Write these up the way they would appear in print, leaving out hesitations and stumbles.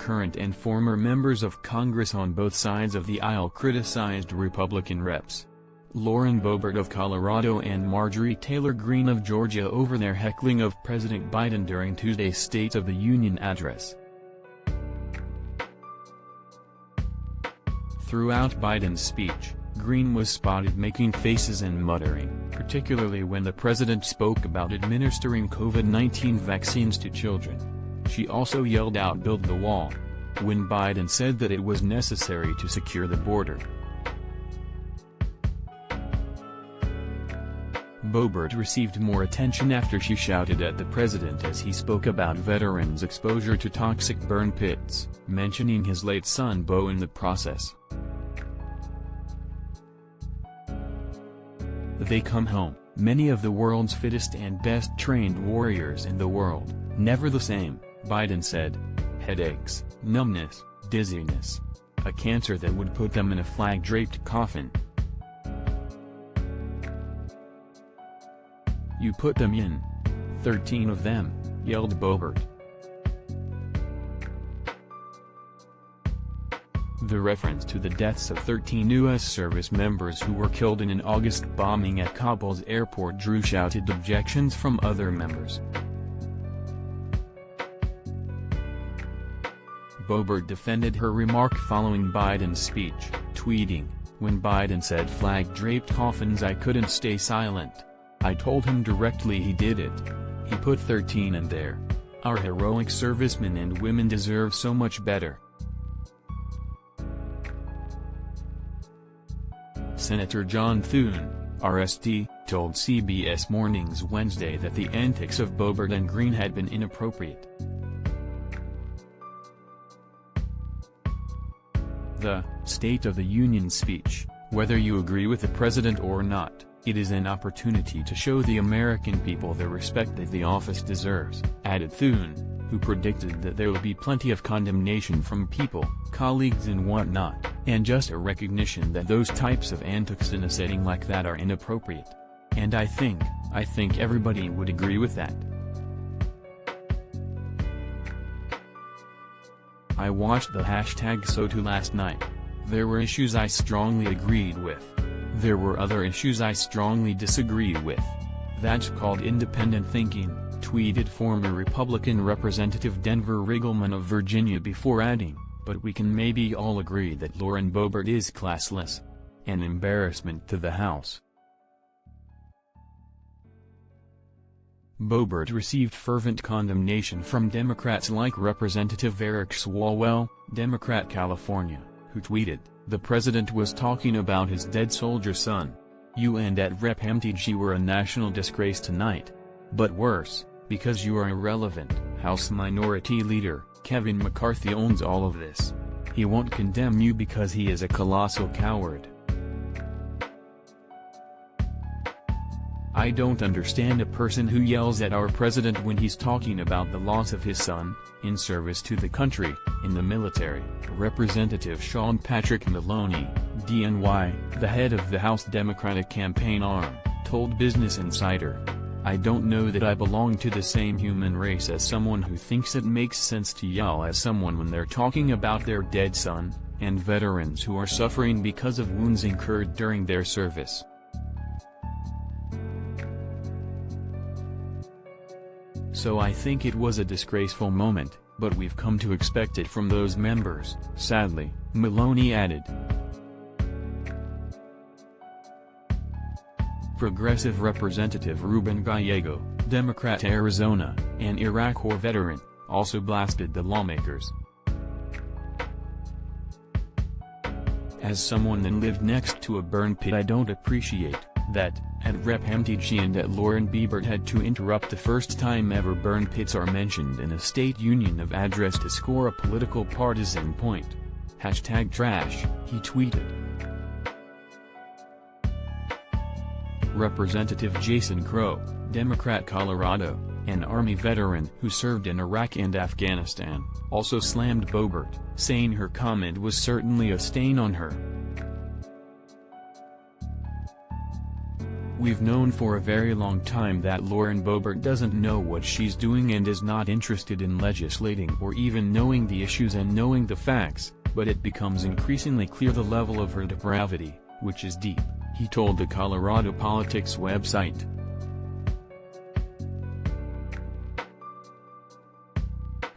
current and former members of Congress on both sides of the aisle criticized Republican reps Lauren Boebert of Colorado and Marjorie Taylor Greene of Georgia over their heckling of President Biden during Tuesday's State of the Union address. Throughout Biden's speech, Greene was spotted making faces and muttering, particularly when the president spoke about administering COVID-19 vaccines to children. She also yelled out "Build the wall" when Biden said that it was necessary to secure the border. Boebert received more attention after she shouted at the president as he spoke about veterans' exposure to toxic burn pits, mentioning his late son Bo in the process. They come home, many of the world's fittest and best trained warriors in the world, never the same, Biden said. Headaches, numbness, dizziness. A cancer that would put them in a flag-draped coffin. You put them in. 13 of them, yelled Boebert. The reference to the deaths of 13 U.S. service members who were killed in an August bombing at Kabul's airport drew shouted objections from other members. Boebert defended her remark following Biden's speech, tweeting, "When Biden said flag-draped coffins, I couldn't stay silent. I told him directly he did it. He put 13 in there. Our heroic servicemen and women deserve so much better." Senator John Thune, RSD, told CBS Mornings Wednesday that the antics of Boebert and Greene had been inappropriate. The State of the Union speech, whether you agree with the president or not, it is an opportunity to show the American people the respect that the office deserves, added Thune, who predicted that there will be plenty of condemnation from people, colleagues and whatnot, and just a recognition that those types of antics in a setting like that are inappropriate. And I think everybody would agree with that. I watched the #SOTU last night. There were issues I strongly agreed with. There were other issues I strongly disagreed with. That's called independent thinking, tweeted former Republican Representative Denver Riggleman of Virginia before adding, "But we can maybe all agree that Lauren Boebert is classless. An embarrassment to the House." Boebert received fervent condemnation from Democrats like Representative Eric Swalwell, Democrat California, who tweeted, "The president was talking about his dead soldier son. You and at Rep. MTG were a national disgrace tonight. But worse, because you are irrelevant, House Minority Leader, Kevin McCarthy owns all of this. He won't condemn you because he is a colossal coward. I don't understand a person who yells at our president when he's talking about the loss of his son, in service to the country, in the military," Representative Sean Patrick Maloney, DNY, the head of the House Democratic campaign arm, told Business Insider. "I don't know that I belong to the same human race as someone who thinks it makes sense to yell at someone when they're talking about their dead son, and veterans who are suffering because of wounds incurred during their service." "So I think it was a disgraceful moment, but we've come to expect it from those members, sadly," Maloney added. Progressive Representative Ruben Gallego, Democrat Arizona, an Iraq War veteran, also blasted the lawmakers. "As someone that lived next to a burn pit, I don't appreciate that, at Rep. MTG and at Lauren Boebert had to interrupt the first time ever burn pits are mentioned in a State Union of address to score a political partisan point. #trash, he tweeted. Representative Jason Crow, Democrat Colorado, an Army veteran who served in Iraq and Afghanistan, also slammed Boebert, saying her comment was certainly a stain on her. We've known for a very long time that Lauren Boebert doesn't know what she's doing and is not interested in legislating or even knowing the issues and knowing the facts, but it becomes increasingly clear the level of her depravity, which is deep, he told the Colorado Politics website.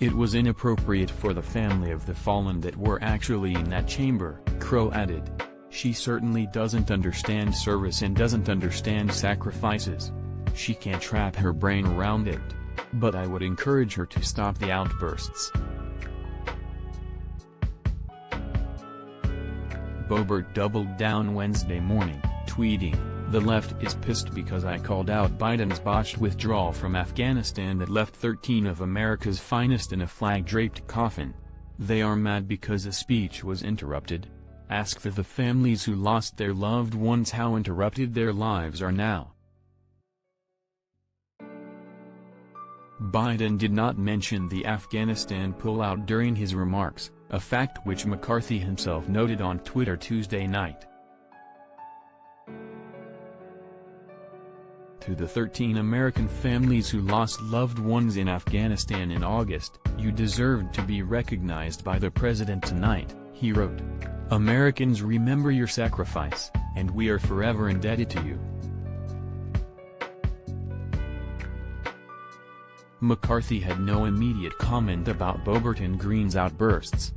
It was inappropriate for the family of the fallen that were actually in that chamber, Crow added. She certainly doesn't understand service and doesn't understand sacrifices. She can't wrap her brain around it. But I would encourage her to stop the outbursts. Boebert doubled down Wednesday morning, tweeting, "The left is pissed because I called out Biden's botched withdrawal from Afghanistan that left 13 of America's finest in a flag-draped coffin. They are mad because a speech was interrupted. Ask the families who lost their loved ones how interrupted their lives are now." Biden did not mention the Afghanistan pullout during his remarks, a fact which McCarthy himself noted on Twitter Tuesday night. To the 13 American families who lost loved ones in Afghanistan in August, "You deserved to be recognized by the president tonight," he wrote. "Americans remember your sacrifice, and we are forever indebted to you." McCarthy had no immediate comment about Boebert and Greene's outbursts,